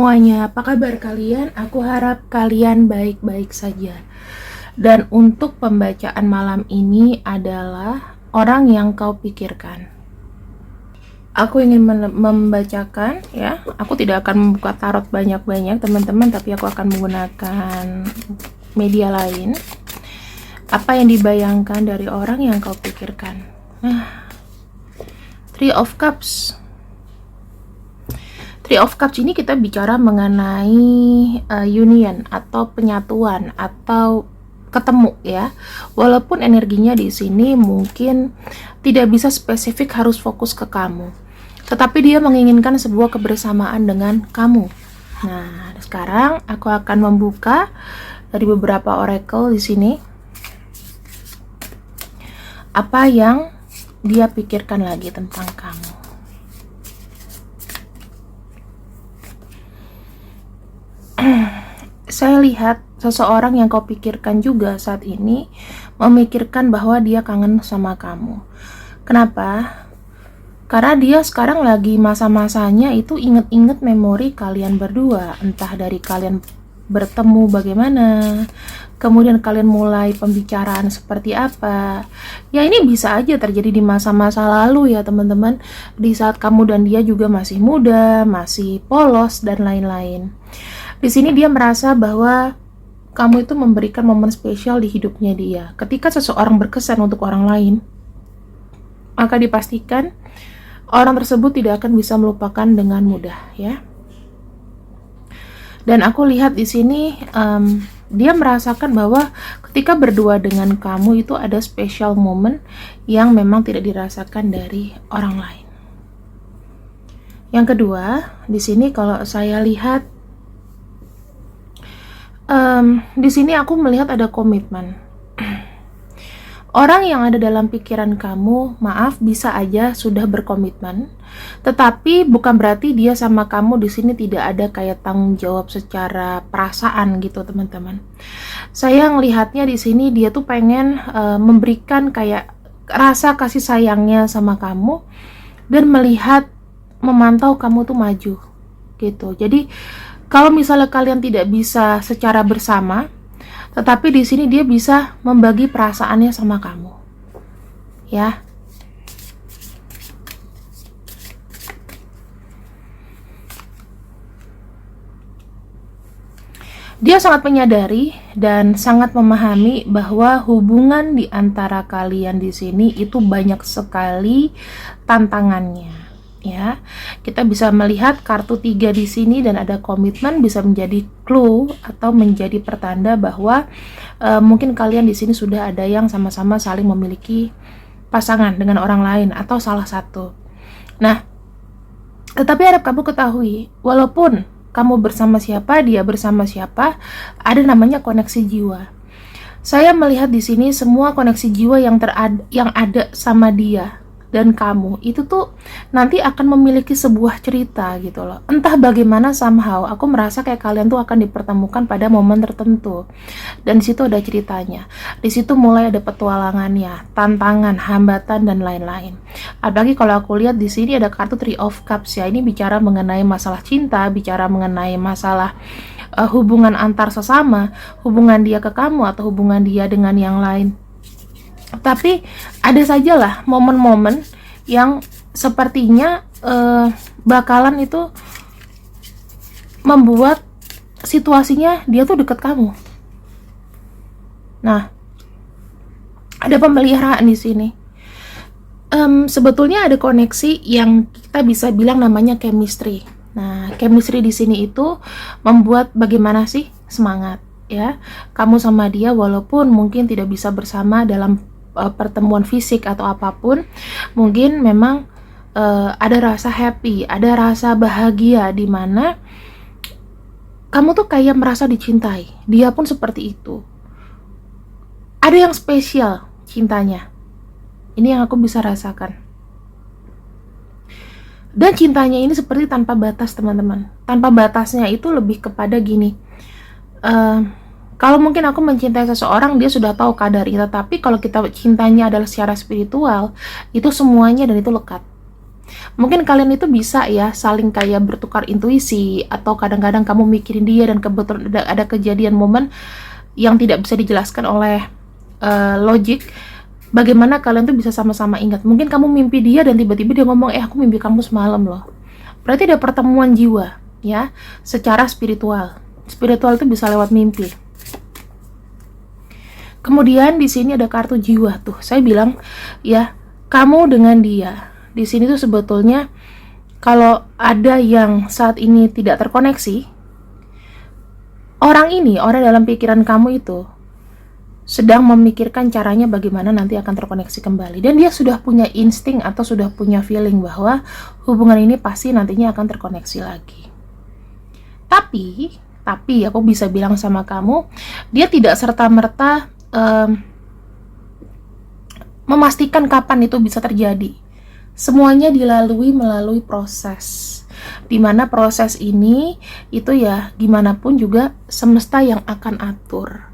semuanya, apa kabar kalian? Aku harap kalian baik-baik saja. Dan untuk pembacaan malam ini adalah orang yang kau pikirkan. Aku ingin membacakan ya. Aku tidak akan membuka tarot banyak-banyak teman-teman, tapi aku akan menggunakan media lain. Apa yang dibayangkan dari orang yang kau pikirkan? Three of Cups. Three of Cups ini kita bicara mengenai union atau penyatuan atau ketemu ya. Walaupun energinya di sini mungkin tidak bisa spesifik harus fokus ke kamu, tetapi dia menginginkan sebuah kebersamaan dengan kamu. Nah, sekarang aku akan membuka dari beberapa oracle di sini. Apa yang dia pikirkan lagi tentang kamu? Saya lihat seseorang yang kau pikirkan juga saat ini memikirkan bahwa dia kangen sama kamu. Kenapa? Karena dia sekarang lagi masa-masanya itu inget-inget memori kalian berdua. Entah dari kalian bertemu bagaimana, kemudian kalian mulai pembicaraan seperti apa. Ya ini bisa aja terjadi di masa-masa lalu ya teman-teman. Di saat kamu dan dia juga masih muda, masih polos dan lain-lain. Di sini dia merasa bahwa kamu itu memberikan momen spesial di hidupnya dia. Ketika seseorang berkesan untuk orang lain, maka dipastikan orang tersebut tidak akan bisa melupakan dengan mudah, ya. Dan aku lihat di sini dia merasakan bahwa ketika berdua dengan kamu itu ada special moment yang memang tidak dirasakan dari orang lain. Yang kedua, di sini kalau saya lihat di sini aku melihat ada komitmen. Orang yang ada dalam pikiran kamu, maaf, bisa aja sudah berkomitmen, tetapi bukan berarti dia sama kamu di sini tidak ada kayak tanggung jawab secara perasaan gitu, teman-teman. Saya ngelihatnya di sini dia tuh pengen memberikan kayak rasa kasih sayangnya sama kamu dan melihat, memantau kamu tuh maju gitu. Jadi kalau misalnya kalian tidak bisa secara bersama, tetapi di sini dia bisa membagi perasaannya sama kamu. Ya. Dia sangat menyadari dan sangat memahami bahwa hubungan di antara kalian di sini itu banyak sekali tantangannya. Ya, kita bisa melihat kartu 3 di sini dan ada komitmen, bisa menjadi clue atau menjadi pertanda bahwa mungkin kalian di sini sudah ada yang sama-sama saling memiliki pasangan dengan orang lain atau salah satu. Nah, tetapi harap kamu ketahui, walaupun kamu bersama siapa, dia bersama siapa, ada namanya koneksi jiwa. Saya melihat di sini semua koneksi jiwa yang ada sama dia dan kamu itu tuh nanti akan memiliki sebuah cerita gitu loh. Entah bagaimana, somehow aku merasa kayak kalian tuh akan dipertemukan pada momen tertentu. Dan di situ ada ceritanya. Di situ mulai ada petualangannya, tantangan, hambatan dan lain-lain. Apalagi kalau aku lihat di sini ada kartu Three of Cups ya. Ini bicara mengenai masalah cinta, bicara mengenai masalah hubungan antar sesama, hubungan dia ke kamu atau hubungan dia dengan yang lain. Tapi ada sajalah momen-momen yang sepertinya bakalan itu membuat situasinya dia tuh deket kamu. Nah, ada pemeliharaan di sini. Sebetulnya ada koneksi yang kita bisa bilang namanya chemistry. Nah, chemistry di sini itu membuat bagaimana sih semangat ya. Kamu sama dia walaupun mungkin tidak bisa bersama dalam pertemuan fisik atau apapun, mungkin memang ada rasa happy, ada rasa bahagia di mana kamu tuh kayak merasa dicintai. Dia pun seperti itu. Ada yang spesial cintanya. Ini yang aku bisa rasakan. Dan cintanya ini seperti tanpa batas, teman-teman. Tanpa batasnya itu lebih kepada gini. Kalau mungkin aku mencintai seseorang, dia sudah tahu kadarnya. Tapi kalau kita cintanya adalah secara spiritual, itu semuanya dan itu lekat. Mungkin kalian itu bisa ya saling kayak bertukar intuisi, atau kadang-kadang kamu mikirin dia dan kebetulan ada kejadian momen yang tidak bisa dijelaskan oleh logik. Bagaimana kalian tuh bisa sama-sama ingat? Mungkin kamu mimpi dia dan tiba-tiba dia ngomong, aku mimpi kamu semalam loh. Berarti ada pertemuan jiwa ya, secara spiritual. Spiritual itu bisa lewat mimpi. Kemudian di sini ada kartu jiwa tuh. Saya bilang ya, kamu dengan dia. Di sini tuh sebetulnya kalau ada yang saat ini tidak terkoneksi, orang dalam pikiran kamu itu sedang memikirkan caranya bagaimana nanti akan terkoneksi kembali, dan dia sudah punya insting atau sudah punya feeling bahwa hubungan ini pasti nantinya akan terkoneksi lagi. Tapi aku bisa bilang sama kamu, dia tidak serta-merta memastikan kapan itu bisa terjadi. Semuanya melalui proses, dimana proses ini itu ya gimana pun juga semesta yang akan atur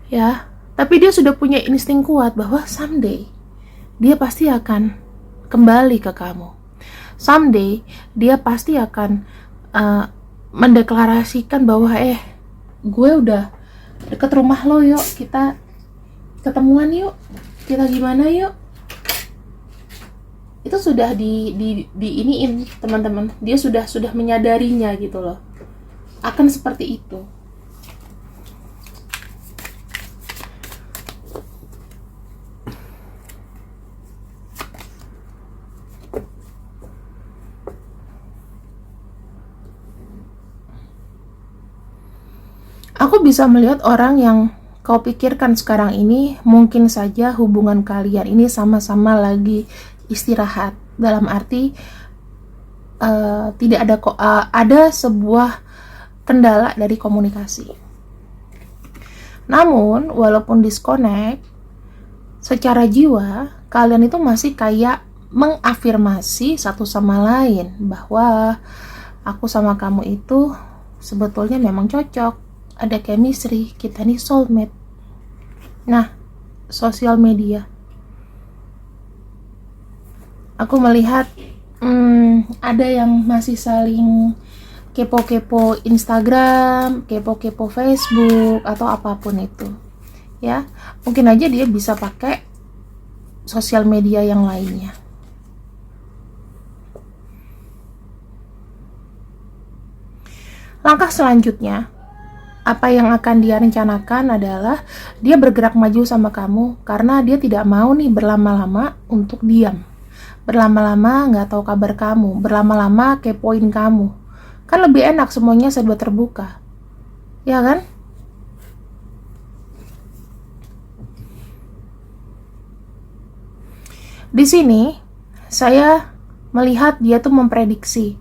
ya. Tapi dia sudah punya insting kuat bahwa someday dia pasti akan kembali ke kamu. Someday dia pasti akan mendeklarasikan bahwa gue udah deket rumah lo, yuk kita ketemuan, yuk kita gimana yuk. Itu sudah di iniin teman-teman, dia sudah menyadarinya gitu loh, akan seperti itu. Aku bisa melihat orang yang kau pikirkan sekarang ini, mungkin saja hubungan kalian ini sama-sama lagi istirahat, dalam arti tidak ada ada sebuah kendala dari komunikasi. Namun walaupun disconnect, secara jiwa kalian itu masih kayak mengafirmasi satu sama lain bahwa aku sama kamu itu sebetulnya memang cocok, ada chemistry, kita nih soulmate. Nah, sosial media, aku melihat ada yang masih saling kepo-kepo Instagram, kepo-kepo Facebook, atau apapun itu ya. Mungkin aja dia bisa pakai sosial media yang lainnya. Langkah selanjutnya, apa yang akan dia rencanakan adalah dia bergerak maju sama kamu karena dia tidak mau nih berlama-lama untuk diam, berlama-lama nggak tahu kabar kamu, berlama-lama kepoin kamu. Kan lebih enak semuanya serba terbuka, ya kan? Di sini saya melihat dia tuh memprediksi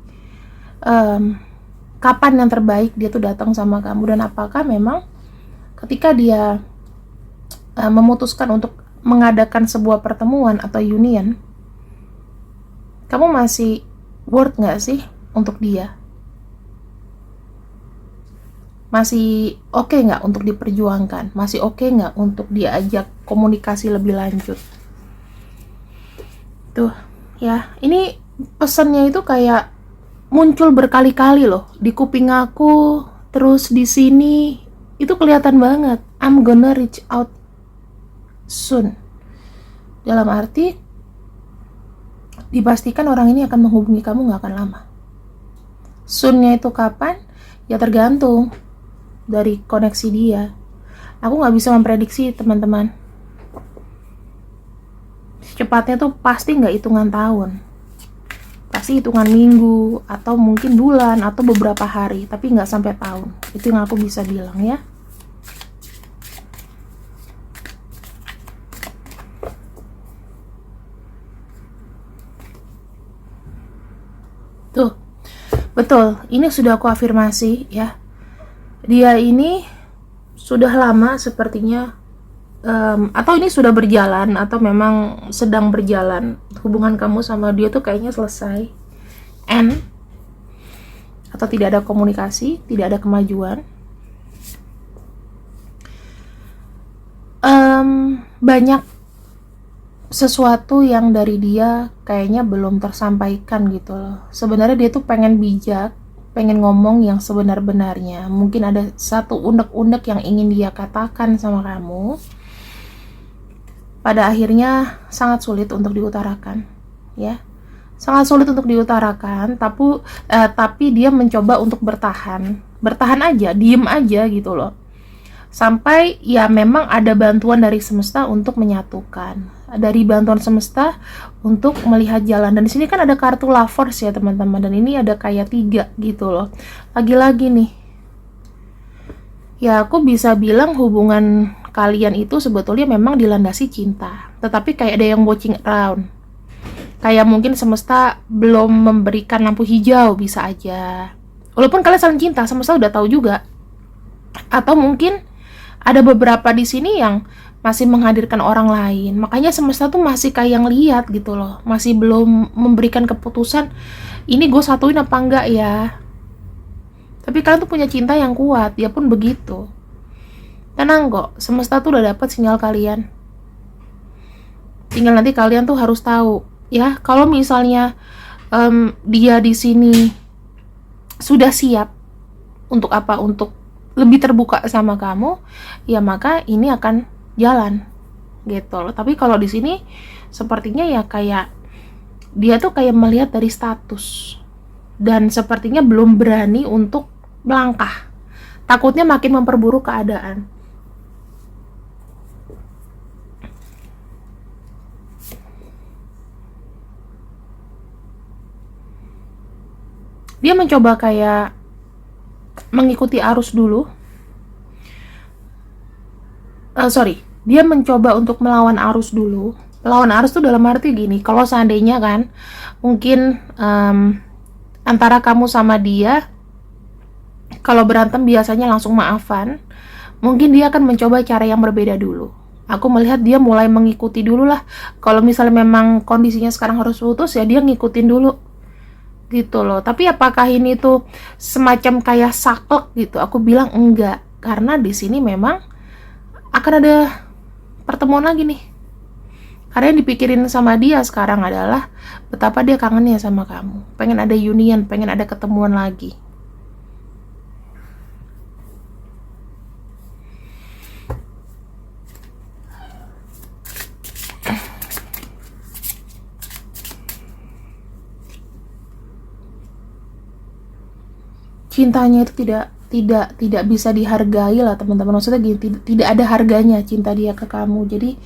kapan yang terbaik dia tuh datang sama kamu, dan apakah memang ketika dia memutuskan untuk mengadakan sebuah pertemuan atau union, kamu masih worth nggak sih untuk dia? Masih oke nggak untuk diperjuangkan? Masih oke nggak untuk diajak komunikasi lebih lanjut? Tuh ya, ini pesannya itu kayak muncul berkali-kali loh di kuping aku, terus di sini itu kelihatan banget. I'm gonna reach out soon, dalam arti dipastikan orang ini akan menghubungi kamu nggak akan lama. Soon-nya itu kapan? Ya tergantung dari koneksi dia. Aku nggak bisa memprediksi teman-teman. Secepatnya tuh pasti nggak hitungan tahun, pasti hitungan minggu atau mungkin bulan atau beberapa hari, tapi nggak sampai tahun. Itu yang aku bisa bilang ya. Tuh, betul, ini sudah aku afirmasi ya. Dia ini sudah lama sepertinya, atau ini sudah berjalan, atau memang sedang berjalan. Hubungan kamu sama dia tuh kayaknya selesai, end, atau tidak ada komunikasi, tidak ada kemajuan. Banyak sesuatu yang dari dia kayaknya belum tersampaikan gitu loh. Sebenarnya dia tuh pengen bijak, pengen ngomong yang sebenar-benarnya. Mungkin ada satu unek-unek yang ingin dia katakan sama kamu. Pada akhirnya sangat sulit untuk diutarakan, ya. Sangat sulit untuk diutarakan, tapi dia mencoba untuk bertahan aja, diem aja gitu loh. Sampai ya memang ada bantuan dari semesta untuk menyatukan, dari bantuan semesta untuk melihat jalan. Dan di sini kan ada kartu Lovers ya teman-teman, dan ini ada kayak 3 gitu loh. Lagi-lagi nih, ya aku bisa bilang hubungan kalian itu sebetulnya memang dilandasi cinta, tetapi kayak ada yang watching around. Kayak mungkin semesta belum memberikan lampu hijau, bisa aja. Walaupun kalian saling cinta, semesta udah tahu juga. Atau mungkin ada beberapa di sini yang masih menghadirkan orang lain. Makanya semesta tuh masih kayak yang lihat gitu loh. Masih belum memberikan keputusan, ini gue satuin apa enggak ya. Tapi kalian tuh punya cinta yang kuat, dia pun begitu. Tenang kok, semesta tuh udah dapat sinyal kalian. Tinggal nanti kalian tuh harus tahu ya, kalau misalnya dia di sini sudah siap untuk apa, untuk lebih terbuka sama kamu, ya maka ini akan jalan gitu loh. Tapi kalau di sini sepertinya ya kayak dia tuh kayak melihat dari status dan sepertinya belum berani untuk melangkah. Takutnya makin memperburuk keadaan. Dia mencoba kayak mengikuti arus dulu. Dia mencoba untuk melawan arus dulu. Melawan arus tuh dalam arti gini, kalau seandainya kan, mungkin antara kamu sama dia, kalau berantem biasanya langsung maafan, mungkin dia akan mencoba cara yang berbeda dulu. Aku melihat dia mulai mengikuti dulu lah. Kalau misalnya memang kondisinya sekarang harus putus, ya dia ngikutin dulu gitu loh. Tapi apakah ini tuh semacam kayak saklek gitu? Aku bilang enggak, karena di sini memang akan ada pertemuan lagi nih. Karena yang dipikirin sama dia sekarang adalah betapa dia kangennya sama kamu, pengen ada union, pengen ada ketemuan lagi. Cintanya itu tidak bisa dihargai lah teman-teman. Maksudnya gini, tidak ada harganya cinta dia ke kamu. Jadi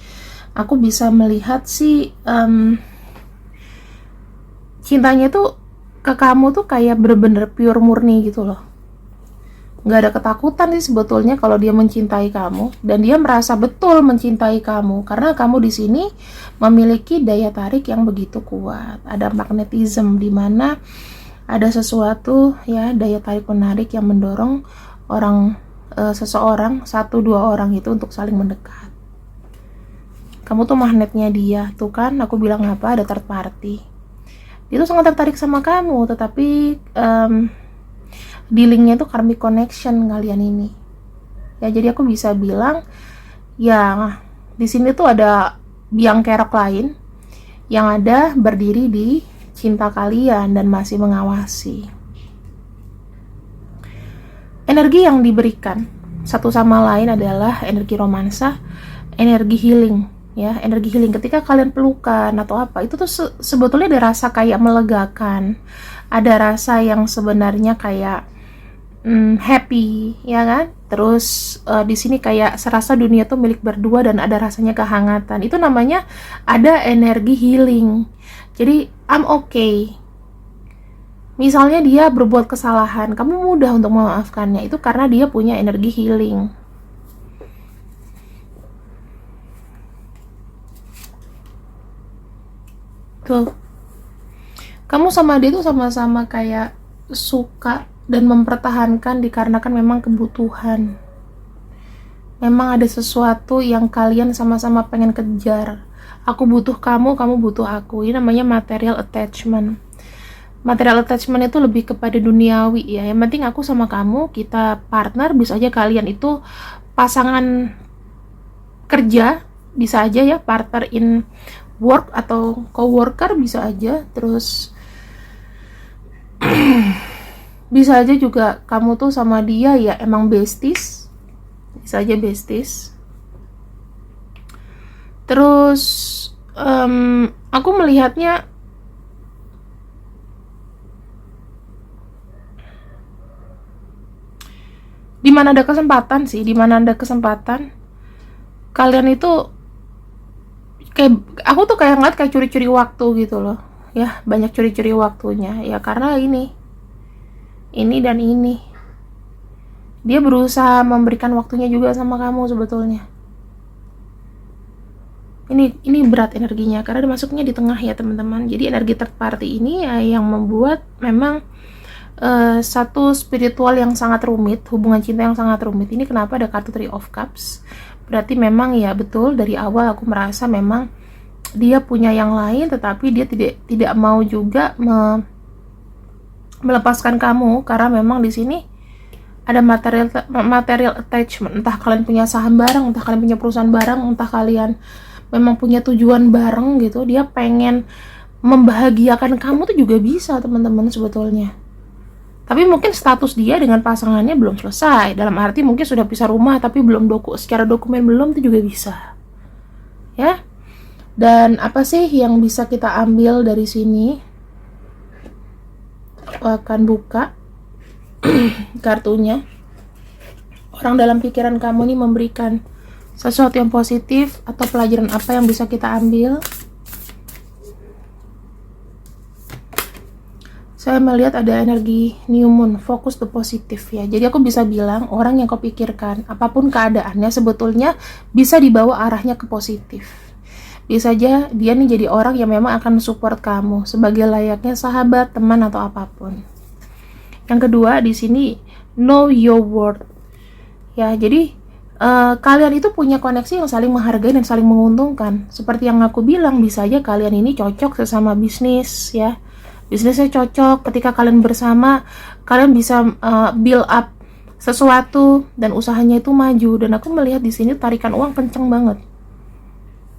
aku bisa melihat sih cintanya tuh ke kamu tuh kayak bener-bener pure murni gitu loh. Nggak ada ketakutan sih sebetulnya kalau dia mencintai kamu, dan dia merasa betul mencintai kamu karena kamu di sini memiliki daya tarik yang begitu kuat. Ada magnetism di mana ada sesuatu ya, daya tarik menarik yang mendorong seseorang, 1-2 orang itu untuk saling mendekat. Kamu tuh magnetnya dia tuh kan, aku bilang apa, ada third party. Dia tuh sangat tertarik sama kamu, tetapi dealingnya tuh karmic connection kalian ini. Ya jadi aku bisa bilang ya di sini tuh ada biang kerok lain yang ada berdiri di cinta kalian dan masih mengawasi. Energi yang diberikan satu sama lain adalah energi romansa, energi healing ya, energi healing. Ketika kalian pelukan atau apa, itu tuh sebetulnya ada rasa kayak melegakan, ada rasa yang sebenarnya kayak happy ya kan. Terus di sini kayak serasa dunia tuh milik berdua dan ada rasanya kehangatan. Itu namanya ada energi healing. Jadi I'm okay. Misalnya dia berbuat kesalahan, kamu mudah untuk memaafkannya, itu karena dia punya energi healing. Tuh, kamu sama dia tuh sama-sama kayak suka dan mempertahankan dikarenakan memang kebutuhan. Memang ada sesuatu yang kalian sama-sama pengen kejar. Aku butuh kamu, kamu butuh aku. Ini namanya material attachment. Material attachment itu lebih kepada duniawi ya. Yang penting aku sama kamu, kita partner, bisa aja kalian itu pasangan kerja, bisa aja ya partner in work atau coworker bisa aja. Terus bisa aja juga kamu tuh sama dia ya emang besties, bisa aja besties. Terus aku melihatnya di mana ada kesempatan sih, di mana ada kesempatan kalian itu kayak, aku tuh kayak ngeliat kayak curi-curi waktu gitu loh ya, banyak curi-curi waktunya ya, karena ini dan ini dia berusaha memberikan waktunya juga sama kamu sebetulnya. Ini berat energinya karena masuknya di tengah ya teman-teman. Jadi energi third party ini ya yang membuat memang satu spiritual yang sangat rumit, hubungan cinta yang sangat rumit. Ini kenapa ada kartu Three of Cups. Berarti memang ya betul dari awal aku merasa memang dia punya yang lain, tetapi dia tidak mau juga melepaskan kamu karena memang di sini ada material attachment. Entah kalian punya saham bareng, entah kalian punya perusahaan bareng, entah kalian memang punya tujuan bareng gitu. Dia pengen membahagiakan kamu tuh juga bisa teman-teman sebetulnya. Tapi mungkin status dia dengan pasangannya belum selesai. Dalam arti mungkin sudah pisah rumah tapi belum secara dokumen belum, itu juga bisa. Ya. Dan apa sih yang bisa kita ambil dari sini? Aku akan buka kartunya. Orang dalam pikiran kamu nih memberikan sesuatu yang positif atau pelajaran apa yang bisa kita ambil? Saya melihat ada energi new moon, fokus to positif ya. Jadi aku bisa bilang orang yang kau pikirkan, apapun keadaannya sebetulnya bisa dibawa arahnya ke positif. Bisa aja dia nih jadi orang yang memang akan support kamu sebagai layaknya sahabat, teman atau apapun. Yang kedua di sini know your worth. Ya, jadi kalian itu punya koneksi yang saling menghargai dan saling menguntungkan. Seperti yang aku bilang, bisa aja kalian ini cocok sesama bisnis ya. Bisnisnya cocok, ketika kalian bersama kalian bisa build up sesuatu dan usahanya itu maju. Dan aku melihat di sini tarikan uang kenceng banget.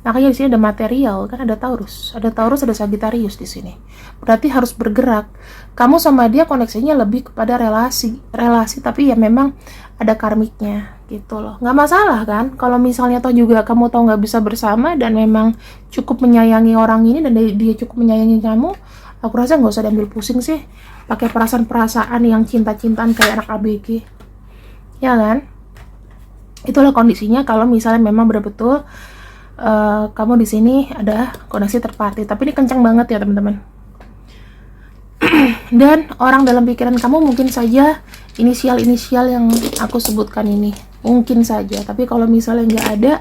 Makanya di sini ada material, kan ada Taurus, ada Sagittarius di sini. Berarti harus bergerak. Kamu sama dia koneksinya lebih kepada relasi tapi ya memang ada karmiknya gitu loh. Nggak masalah kan kalau misalnya toh juga kamu toh nggak bisa bersama dan memang cukup menyayangi orang ini dan dia cukup menyayangi kamu. Aku rasa nggak usah diambil pusing sih pakai perasaan yang cinta-cintaan kayak anak ABG, ya kan? Itulah kondisinya kalau misalnya memang betul-betul kamu di sini ada koneksi third party, tapi ini kencang banget ya teman-teman. Dan orang dalam pikiran kamu mungkin saja inisial yang aku sebutkan ini, mungkin saja. Tapi kalau misalnya nggak ada,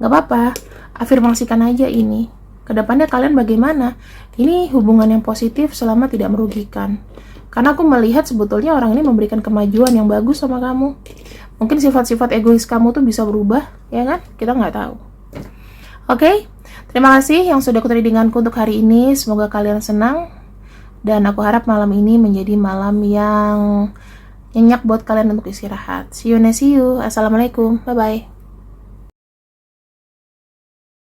nggak apa-apa, afirmasikan aja ini. Kedepannya kalian bagaimana? Ini hubungan yang positif selama tidak merugikan. Karena aku melihat sebetulnya orang ini memberikan kemajuan yang bagus sama kamu. Mungkin sifat-sifat egois kamu tuh bisa berubah, ya kan? Kita nggak tahu. Oke, terima kasih yang sudah ikut readinganku untuk hari ini. Semoga kalian senang. Dan aku harap malam ini menjadi malam yang nyenyak buat kalian untuk istirahat. See you. Assalamualaikum. Bye-bye.